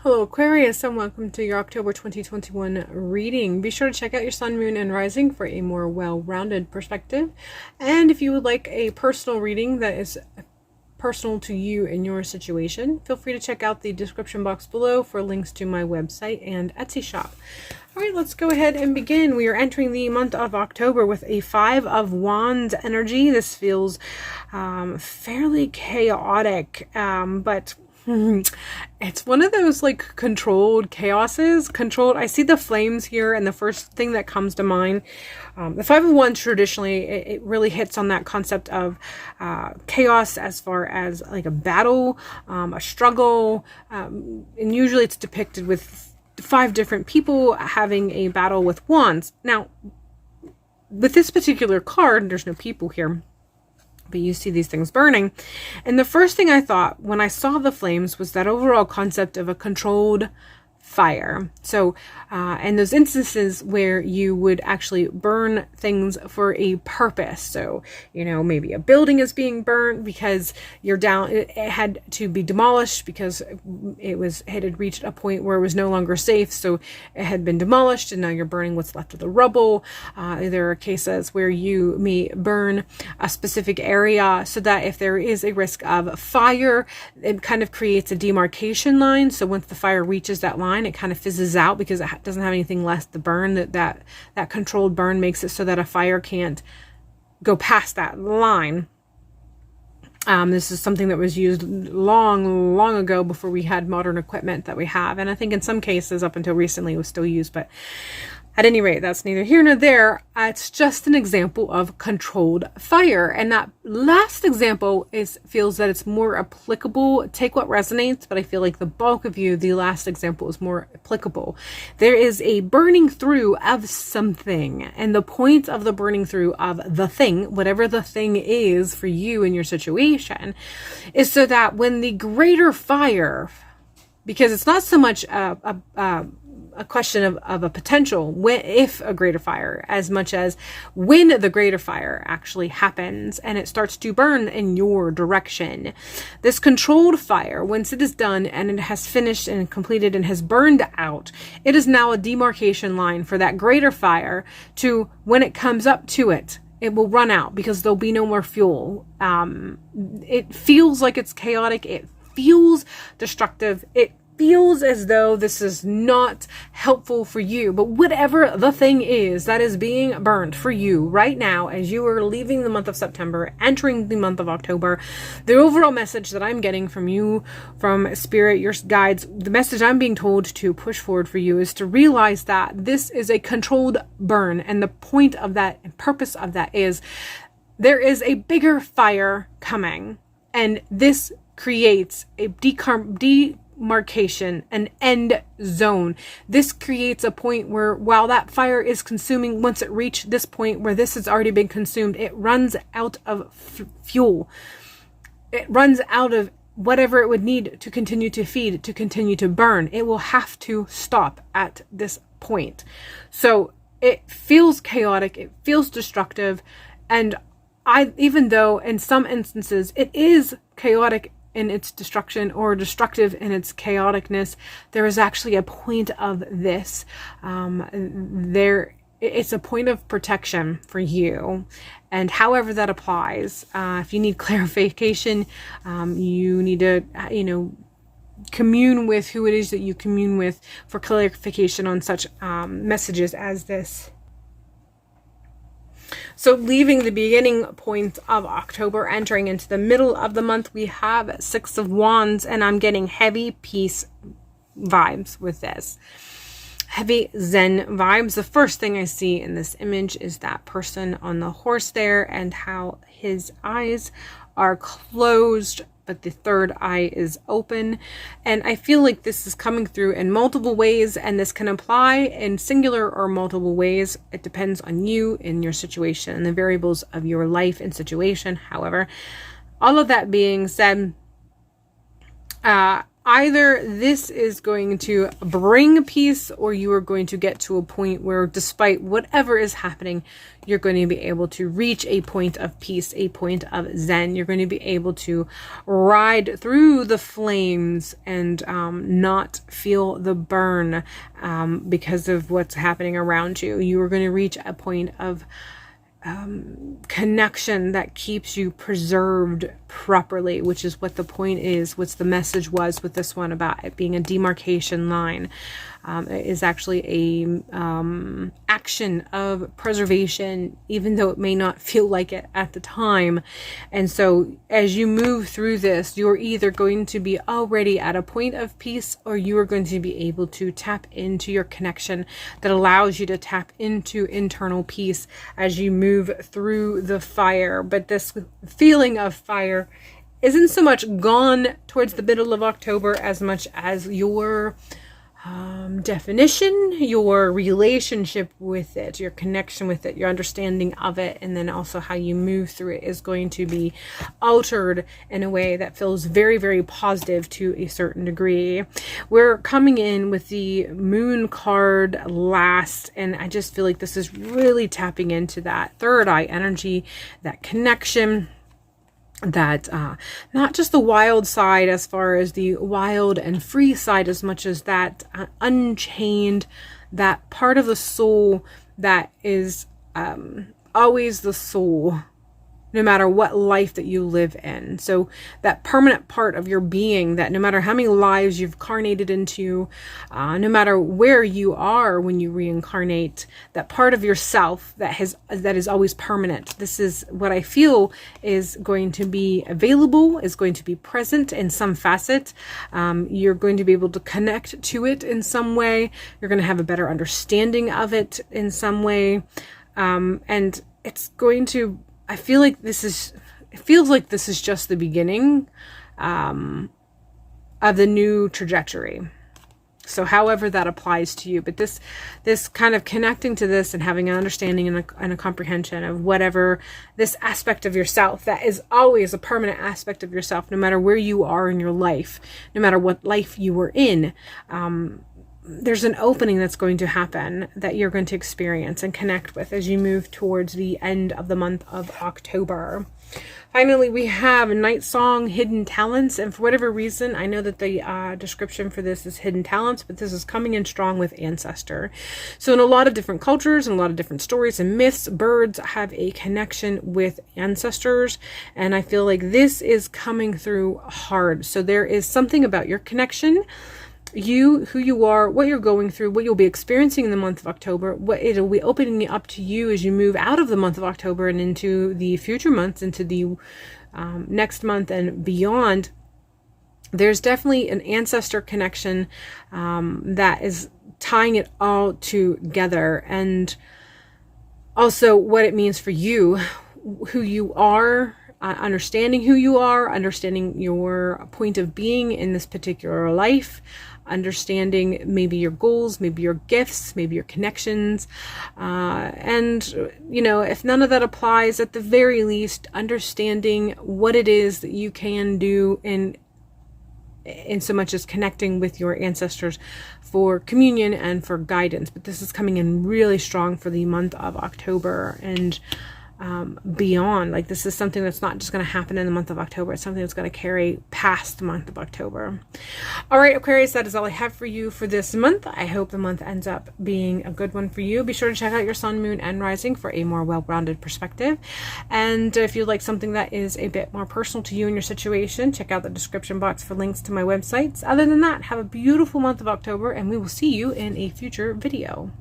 Hello Aquarius, and welcome to your October 2021 reading. Be sure to check out your sun, moon, and rising for a more well-rounded perspective. And if you would like a personal reading that is personal to you and your situation, feel free to check out the description box below for links to my website and Etsy shop. All right, let's go ahead and begin. We are entering the month of October with a 5 of Wands energy. This feels fairly chaotic, but it's one of those like controlled chaoses. I see the flames here, and the first thing that comes to mind, the 5 of Wands traditionally, it really hits on that concept of chaos as far as like a battle, a struggle, and usually it's depicted with 5 different people having a battle with wands. Now, with this particular card, there's no people here, but you see these things burning. And the first thing I thought when I saw the flames was that overall concept of a controlled fire. So in those instances where you would actually burn things for a purpose. So, you know, maybe a building is being burned because it had to be demolished because it had reached a point where it was no longer safe. So it had been demolished and now you're burning what's left of the rubble. There are cases where you may burn a specific area so that if there is a risk of fire, it kind of creates a demarcation line. So once the fire reaches that line, it kind of fizzes out because it doesn't have anything left to burn. That controlled burn makes it so that a fire can't go past that line. This is something that was used long ago before we had modern equipment that we have. And I think in some cases up until recently it was still used, but at any rate, that's neither here nor there. It's just an example of controlled fire. And that last example feels that it's more applicable. Take what resonates, but I feel like the bulk of you, the last example is more applicable. There is a burning through of something. And the point of the burning through of the thing, whatever the thing is for you in your situation, is so that when the greater fire, because it's not so much a question of a potential if a greater fire, as much as when the greater fire actually happens and it starts to burn in your direction. This controlled fire, once it is done and it has finished and completed and has burned out, it is now a demarcation line for that greater fire to, when it comes up to it, it will run out because there'll be no more fuel. It feels like it's chaotic. It feels destructive. It feels as though this is not helpful for you, but whatever the thing is that is being burned for you right now as you are leaving the month of September, entering the month of October, the overall message that I'm getting from you, from Spirit, your guides, the message I'm being told to push forward for you is to realize that this is a controlled burn. And the point of that and purpose of that is there is a bigger fire coming, and this creates a demarcation, an end zone. This creates a point where while that fire is consuming, once it reached this point where this has already been consumed, it runs out of fuel. It runs out of whatever it would need to continue to feed, to continue to burn. It will have to stop at this point. So it feels chaotic, it feels destructive, and even though in some instances it is chaotic in its destruction or destructive in its chaoticness, there is actually a point of this. It's a point of protection for you. And however that applies, if you need clarification, you need to, commune with who it is that you commune with for clarification on such messages as this. So leaving the beginning point of October, entering into the middle of the month, we have 6 of Wands, and I'm getting heavy peace vibes with this. Heavy Zen vibes. The first thing I see in this image is that person on the horse there and how his eyes are closed, but the third eye is open. And I feel like this is coming through in multiple ways, and this can apply in singular or multiple ways. It depends on you and your situation and the variables of your life and situation. However, all of that being said, either this is going to bring peace, or you are going to get to a point where, despite whatever is happening, you're going to be able to reach a point of peace, a point of zen. You're going to be able to ride through the flames and not feel the burn because of what's happening around you. You are going to reach a point of connection that keeps you preserved properly, which is what the point is, what the message was with this one about it being a demarcation line. It is actually a action of preservation, even though it may not feel like it at the time. And so as you move through this, you're either going to be already at a point of peace, or you are going to be able to tap into your connection that allows you to tap into internal peace as you move through the fire. But this feeling of fire isn't so much gone towards the middle of October as much as your definition, your relationship with it, your connection with it, your understanding of it, and then also how you move through it is going to be altered in a way that feels very, very positive to a certain degree. We're coming in with the moon card last, and I just feel like this is really tapping into that third eye energy, that connection, that not just the wild side as far as the wild and free side, as much as that unchained, that part of the soul that is always the soul, no matter what life that you live in. So that permanent part of your being that no matter how many lives you've incarnated into, no matter where you are when you reincarnate, that part of yourself that is always permanent. This is what I feel is going to be available, is going to be present in some facet. You're going to be able to connect to it in some way. You're going to have a better understanding of it in some way. And it's going to, I feel like it feels like this is just the beginning of the new trajectory. So however that applies to you, but this kind of connecting to this and having an understanding and a comprehension of whatever this aspect of yourself that is always a permanent aspect of yourself, no matter where you are in your life, no matter what life you were in, there's an opening that's going to happen that you're going to experience and connect with as you move towards the end of the month of October. Finally, we have Night Song, Hidden Talents. And for whatever reason, I know that the description for this is Hidden Talents, but this is coming in strong with Ancestor. So in a lot of different cultures and a lot of different stories and myths, birds have a connection with ancestors. And I feel like this is coming through hard. So there is something about your connection, you, who you are, what you're going through, what you'll be experiencing in the month of October, what it'll be opening up to you as you move out of the month of October and into the future months, into the next month and beyond. There's definitely an ancestor connection that is tying it all together, and also what it means for you, who you are, understanding who you are, understanding your point of being in this particular life, understanding maybe your goals, maybe your gifts, maybe your connections. And, you know, if none of that applies, at the very least, understanding what it is that you can do in so much as connecting with your ancestors for communion and for guidance. But this is coming in really strong for the month of October and beyond. Like, this is something that's not just going to happen in the month of October. It's something that's going to carry past the month of October. All right, Aquarius, that is all I have for you for this month. I hope the month ends up being a good one for you. Be sure to check out your sun, moon, and rising for a more well-rounded perspective. And if you'd like something that is a bit more personal to you and your situation, check out the description box for links to my websites. Other than that, have a beautiful month of October, and we will see you in a future video.